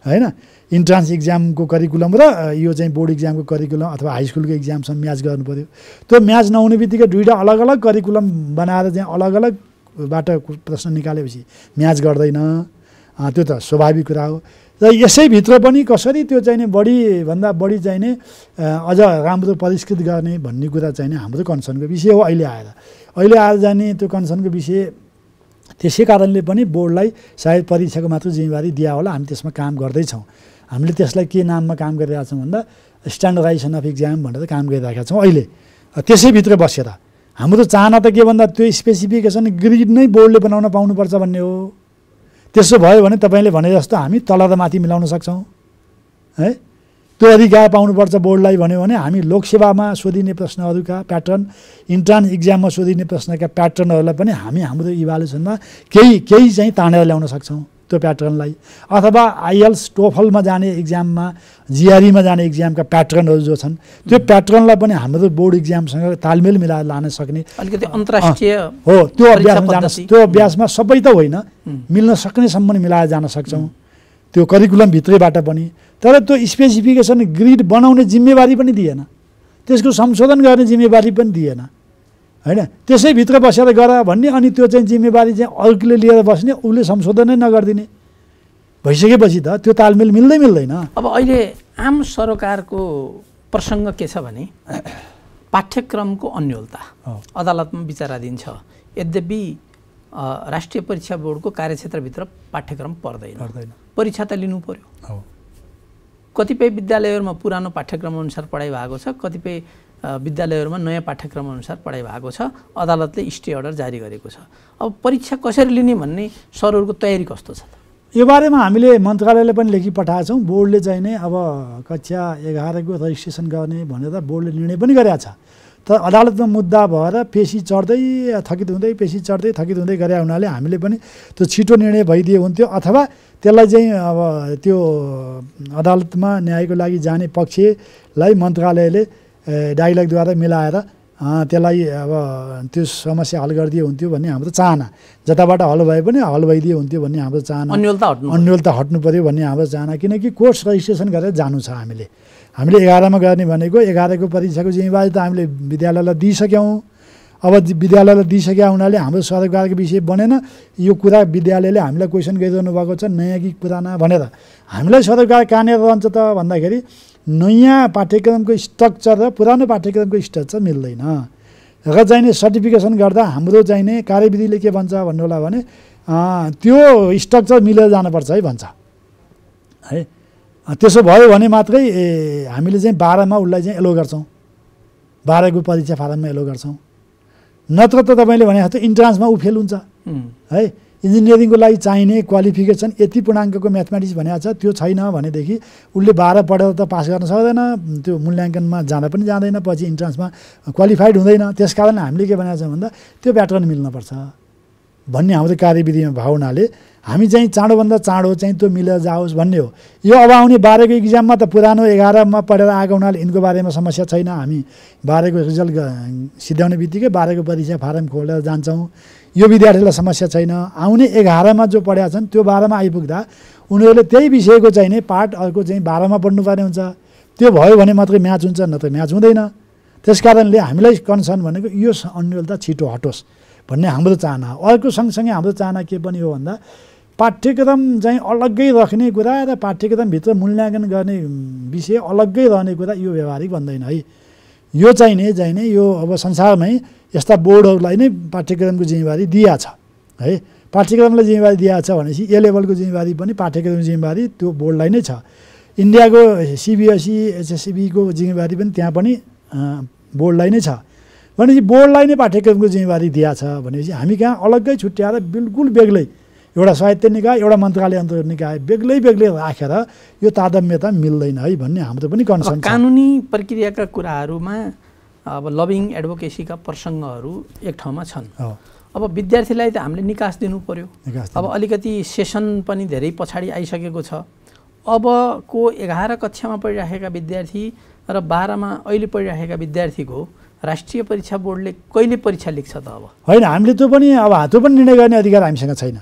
S2: होइन। इन्ट्रान्स इक्जामको करिकुलम र यो चाहिँ बोर्ड इक्जामको करिकुलम अथवा हाई स्कुलको इक्जामसँग म्याच गर्नु पऱ्यो। त्यो म्याच नहुने बित्तिकै दुइटा अलग अलग करिकुलम बनाएर चाहिँ अलग अलगबाट प्रश्न निकालेपछि म्याच गर्दैन, त्यो त स्वाभाविक कुरा हो। र यसैभित्र पनि कसरी त्यो चाहिने बढीभन्दा बढी चाहिने अझ राम्रो परिष्कृत गर्ने भन्ने कुरा चाहिने हाम्रो कन्सर्नको विषय हो। अहिले आएर जाने त्यो कन्सर्नको विषय, त्यसै कारणले पनि बोर्डलाई सायद परीक्षाको मात्र जिम्मेवारी दिया होला। हामी त्यसमा काम गर्दैछौँ। हामीले त्यसलाई के नाममा काम गरिरहेका छौँ भन्दा स्ट्यान्डर्डाइजेसन अफ इक्जाम भनेर काम गरिरहेका छौँ। अहिले त्यसैभित्र बसेर हाम्रो चाहना त के भन्दा त्यो स्पेसिफिकेसन ग्रिड नै बोर्डले बनाउन पाउनुपर्छ भन्ने हो। त्यसो भयो भने तपाईँले भने जस्तो हामी तल र माथि मिलाउन सक्छौँ है। त्यो अधिकार पाउनुपर्छ बोर्डलाई भन्यो भने हामी लोकसेवामा सोधिने प्रश्नहरूका प्याटर्न, इन्ट्रान्स इक्जाममा सोधिने प्रश्नका प्याटर्नहरूलाई पनि हामी हाम्रो इभ्यालुएसनमा केही चाहिँ तानेर ल्याउन सक्छौँ त्यो प्याटर्नलाई। अथवा आइएल्स टोफलमा जाने इक्जाममा, जिआरईमा जाने इक्जामका प्याटर्नहरू जो छन् त्यो प्याटर्नलाई पनि हाम्रो बोर्ड इक्जामसँग तालमेल मिलाएर लान सक्ने
S1: अलिकति अन्तर्राष्ट्रिय
S2: हो। त्यो अभ्यासमा सबै त होइन, मिल्न सक्नेसम्म मिलाएर जान सक्छौँ त्यो करिकुलमभित्रैबाट पनि। तर त्यो स्पेसिफिकेसन ग्रिड बनाउने जिम्मेवारी पनि दिएन, त्यसको संशोधन गर्ने जिम्मेवारी पनि दिएन होइन। त्यसैभित्र बसेर गर भन्ने, अनि त्यो चाहिँ जिम्मेवारी चाहिँ अर्कोले लिएर बस्ने, उसले संशोधनै नगरिदिने भइसकेपछि त त्यो तालमेल मिल्दैन।
S1: अब अहिले आम सरकारको प्रसङ्ग के छ भने पाठ्यक्रमको अन्योलता अदालतमा विचाराधीन छ। यद्यपि राष्ट्रिय परीक्षा बोर्डको कार्यक्षेत्रभित्र पाठ्यक्रम पर्दैन, परीक्षा त लिनु पर्यो। कतिपय विद्यालयहरूमा पुरानो पाठ्यक्रम अनुसार पढाइ भएको छ, कतिपय विद्यालयहरूमा नयाँ पाठ्यक्रम अनुसार पढाइ भएको छ। अदालतले स्टे अर्डर जारी गरेको छ। अब परीक्षा कसरी लिने भन्ने सरहरूको तयारी कस्तो छ त?
S2: यो बारेमा हामीले मन्त्रालयले पनि लेखी पठाएका छौँ। बोर्डले चाहिँ नै अब कक्षा 11को रजिस्ट्रेसन गर्ने भनेर बोर्डले निर्णय पनि गरेका छ। तर अदालतमा मुद्दा भएर पेशी चढ्दै थकित हुँदै गरे हुनाले हामीले पनि त्यो छिटो निर्णय भइदिए हुन्थ्यो। अथवा त्यसलाई चाहिँ अब त्यो अदालतमा न्यायको लागि जाने पक्षलाई मन्त्रालयले डाइलगद्वारा मिलाएर त्यसलाई अब त्यो समस्या हल गरिदिए हुन्थ्यो भन्ने हाम्रो चाहना। जताबाट हल भए पनि हल भइदिए हुन्थ्यो भन्ने हाम्रो चाहना। अन्योलता हट्नु पऱ्यो भन्ने हाम्रो चाहना। किनकि कोर्स रजिस्ट्रेसन गरेर जानु छ हामीले 11मा गर्ने भनेको 11को परीक्षाको जिम्मेवारी त हामीले विद्यालयलाई दिइसक्यौँ। अब विद्यालयलाई दिइसक्या हुनाले हाम्रो सरकारको विषय बनेन। यो कुरा विद्यालयले हामीलाई क्वेसन गरिरहनु भएको छ, नयाँ कि पुराना भनेर। हामीलाई सरकार कहाँनिर रहन्छ त भन्दाखेरि नयाँ पाठ्यक्रमको स्ट्रक्चर र पुरानो पाठ्यक्रमको स्ट्रक्चर मिल्दैन र चाहिने सर्टिफिकेसन गर्दा हाम्रो चाहिने कार्यविधिले के भन्छ भन्नु होला भने त्यो स्ट्रक्चर मिलेर जानुपर्छ है भन्छ है। त्यसो भयो भने मात्रै हामीले चाहिँ 12मा उसलाई चाहिँ एलो गर्छौँ, 12को परीक्षा फारममा एलो गर्छौँ। नत्र त तपाईँले भने जस्तो इन्ट्रान्समा ऊ फेल हुन्छ है। इन्जिनियरिङको लागि चाहिने क्वालिफिकेसन यति पूर्णाङ्कको म्याथमेटिक्स भनेको छ, त्यो छैन भनेदेखि उसले 12 पढेर त पास गर्न सक्दैन, त्यो मूल्याङ्कनमा जाँदा पनि जाँदैन, पछि इन्ट्रान्समा क्वालिफाइड हुँदैन। त्यस कारण हामीले के भनेको छ भन्दा त्यो प्याटर्न मिल्नुपर्छ भन्ने हाम्रो कार्यविधिमा भएको हुनाले हामी चाहिँ चाँडोभन्दा चाँडो चाहिँ त्यो मिलेर जाओस् भन्ने हो। यो अब आउने 12को इक्जाममा त पुरानो 11मा पढेर आएको हुनाले यिनको बारेमा समस्या छैन। हामी 12को रिजल्ट सिद्ध्याउने बित्तिकै 12को परीक्षा फारम खोलेर जान्छौँ। यो विद्यार्थीलाई समस्या छैन। आउने 11मा जो पढेका छन् त्यो 12मा आइपुग्दा उनीहरूले त्यही विषयको चाहिँ पाठ अर्को चाहिँ 12मा पढ्नुपर्ने हुन्छ। त्यो भयो भने मात्रै म्याच हुन्छ, नत्र म्याच हुँदैन। त्यसकारणले हामीलाई कन्सर्न भनेको यो अनियमितता छिटो हटोस् भन्ने हाम्रो चाहना हो। अर्को सँगसँगै हाम्रो चाहना के पनि हो भन्दा पाठ्यक्रम चाहिँ अलग्गै राख्ने कुरा र पाठ्यक्रमभित्र मूल्याङ्कन गर्ने विषय अलग्गै रहने कुरा यो व्यवहारिक भन्दैन है। यो चाहिने यो अब संसारमै यस्ता बोर्डहरूलाई नै पाठ्यक्रमको जिम्मेवारी दिया छ है। पाठ्यक्रमलाई जिम्मेवारी दिया छ भनेपछि ए लेभलको जिम्मेवारी पनि पाठ्यक्रमको जिम्मेवारी त्यो बोर्डलाई नै छ। इन्डियाको CBSE HSCBको जिम्मेवारी पनि त्यहाँ पनि बोर्डलाई नै छ भनेपछि बोर्डलाई नै पाठ्यक्रमको जिम्मेवारी दिया छ भनेपछि हामी कहाँ अलग्गै छुट्याएर बिल्कुल बेग्लै एउटा स्वायत्त निकाय एउटा मन्त्रालय अन्तर्गत निकाय बेग्लै राखेर यो तारतम्यता मिल्दैन है भन्ने हाम्रो पनि कन्सर्न छ।
S1: कानुनी प्रक्रियाका कुराहरूमा अब लबिङ एडभोकेसीका प्रसङ्गहरू एक ठाउँमा छन्। अब विद्यार्थीलाई त हामीले निकास दिनु पर्यो। अब अलिकति सेसन पनि धेरै पछाडि आइसकेको छ। अबको 11 कक्षामा पढिराखेका विद्यार्थी र 12मा अहिले पढिराखेका विद्यार्थीको राष्ट्रिय परीक्षा बोर्डले कहिले परीक्षा लेख्छ त? अब
S2: होइन, हामीले त्यो पनि निर्णय गर्ने अधिकार हामीसँग छैन।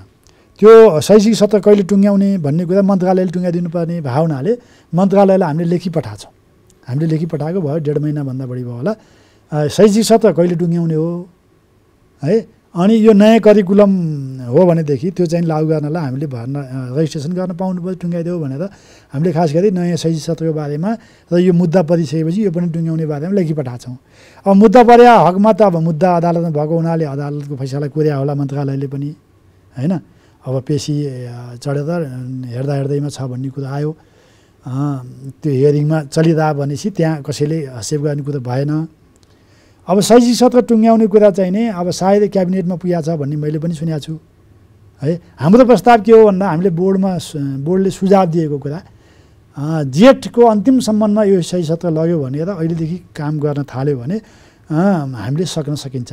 S2: त्यो शैक्षिक सत्र कहिले टुङ्ग्याउने भन्ने कुरा मन्त्रालयले टुङ्ग्याइदिनुपर्ने भावनाले मन्त्रालयलाई हामीले लेखी पठाएको छौँ। हामीले लेखी पठाएको भयो 1.5 महिनाभन्दा बढी भयो होला। शैक्षिक सत्र कहिले टुङ्ग्याउने हो है। अनि यो नयाँ करिकुलम हो भनेदेखि त्यो चाहिँ लागू गर्नलाई हामीले भर्ना रेजिस्ट्रेसन गर्न पाउनुपर्छ, टुङ्ग्याइदेऊ भनेर हामीले खास गरी नयाँ शैक्षिक सत्रको बारेमा र यो मुद्दा परिसकेपछि यो पनि टुङ्ग्याउने बारेमा लेखी पठाएको छौँ। अब मुद्दा पर्या हकमा त अब मुद्दा अदालतमा भएको हुनाले अदालतको फैसला कुर्या होला मन्त्रालयले पनि होइन। अब पेशी चढेर हेर्दैमा छ भन्ने कुरा आयो, त्यो हियरिङमा चलिरह भनेपछि त्यहाँ कसैले हस्तक्षेप गर्ने कुरा भएन। अब शैक्षिक सत्र टुङ्ग्याउने कुरा चाहिँ नै अब सायद क्याबिनेटमा पुगेको छ भन्ने मैले पनि सुनेको छु है। हाम्रो प्रस्ताव के हो भन्दा हामीले बोर्डले सुझाव दिएको कुरा जेठको अन्तिमसम्ममा यो शैक्षिक सत्र लग्यो भनेर अहिलेदेखि काम गर्न थाल्यो भने हामीले सक्न सकिन्छ।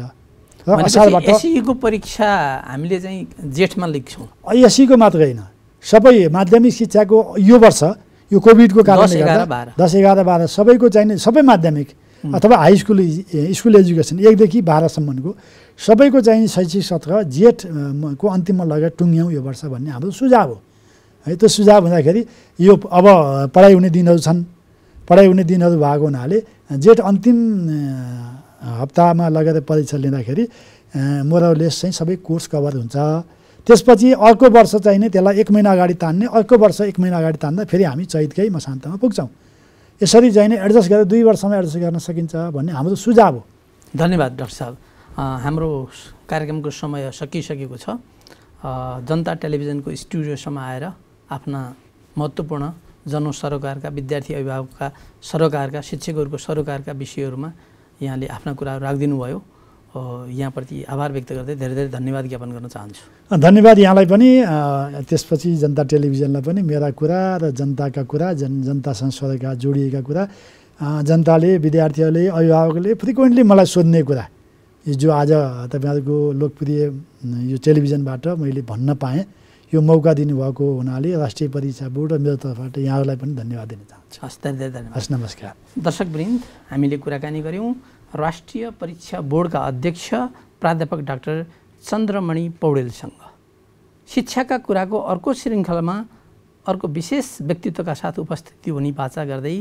S2: र असारबाट
S1: एसईको परीक्षा हामीले चाहिँ जेठमा लेख्छौँ।
S2: एसईको मात्र होइन, सबै माध्यमिक शिक्षाको यो वर्ष यो कोभिडको कारणले गर्दा 10, 11, 12 सबैको चाहिने सबै माध्यमिक अथवा हाई स्कुल एजुकेसन 1 देखि 12 सम्मको सबैको चाहिँ शैक्षिक सत्र जेठको अन्तिममा लगेर टुङ्ग्याउँ यो वर्ष भन्ने हाम्रो सुझाव हो है। त्यो सुझाव हुँदाखेरि यो अब पढाइ हुने दिनहरू छन्, पढाइ हुने दिनहरू भएको हुनाले जेठ अन्तिम हप्तामा लगेर परीक्षा लिँदाखेरि मोरलेस चाहिँ सबै कोर्स कभर हुन्छ। त्यसपछि अर्को वर्ष चाहिँ नै त्यसलाई 1 महिना अगाडि तान्ने, अर्को वर्ष 1 महिना अगाडि तान्दा फेरि हामी चैतकै मसान्तमा पुग्छौँ। यसरी चाहिँ नै एडजस्ट गरेर 2 वर्षमा एडजस्ट गर्न सकिन्छ भन्ने हाम्रो सुझाव हो।
S1: धन्यवाद डाक्टर साहब। हाम्रो कार्यक्रमको समय सकिसकेको छ। जनता टेलिभिजनको स्टुडियोसम्म आएर आफ्ना महत्त्वपूर्ण जनसरोकारका विद्यार्थी अभिभावकका सरोकारका शिक्षकहरूको सरोकारका विषयहरूमा यहाँले आफ्ना कुराहरू राखिदिनु भयो। यहाँप्रति आभार व्यक्त गर्दै धेरै धेरै धन्यवाद ज्ञापन गर्न चाहन्छु।
S2: धन्यवाद यहाँलाई पनि। त्यसपछि जनता टेलिभिजनलाई पनि मेरा कुरा र जनताका कुरा जनतासँग सरोकार जोडिएका कुरा जनताले विद्यार्थीहरूले अभिभावकले फ्रिक्वेन्टली मलाई सोध्ने कुरा जो आज तपाईँहरूको लोकप्रिय यो टेलिभिजनबाट मैले भन्न पाएँ, यो मौका दिनुभएको हुनाले राष्ट्रिय परीक्षा बोर्ड र मेरो तर्फबाट यहाँहरूलाई पनि धन्यवाद दिन चाहन्छु।
S1: हस्, धेरै धेरै धन्यवाद।
S2: हस्, नमस्कार।
S1: दर्शकवृन्द, हामीले कुराकानी गऱ्यौँ राष्ट्रिय परीक्षा बोर्डका अध्यक्ष प्राध्यापक डाक्टर चन्द्रमणि पौडेलसँग। शिक्षाका कुराको अर्को श्रृङ्खलामा अर्को विशेष व्यक्तित्वका साथ उपस्थिति हुने बाचा गर्दै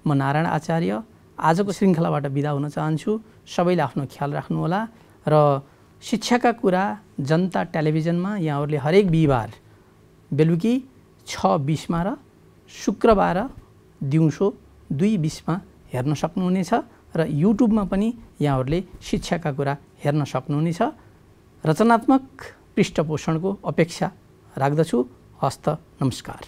S1: म नारायण आचार्य आजको श्रृङ्खलाबाट बिदा हुन चाहन्छु। सबैले आफ्नो ख्याल राख्नुहोला र शिक्षाका कुरा जनता टेलिभिजनमा यहाँहरूले हरेक बिहिबार बेलुकी 6:20मा र शुक्रबार दिउँसो 2:20मा हेर्न सक्नुहुनेछ र युट्युबमा पनि यहाँहरूले शिक्षाका कुरा हेर्न सक्नुहुनेछ। रचनात्मक पृष्ठपोषणको अपेक्षा राख्दछु। हस्त, नमस्कार।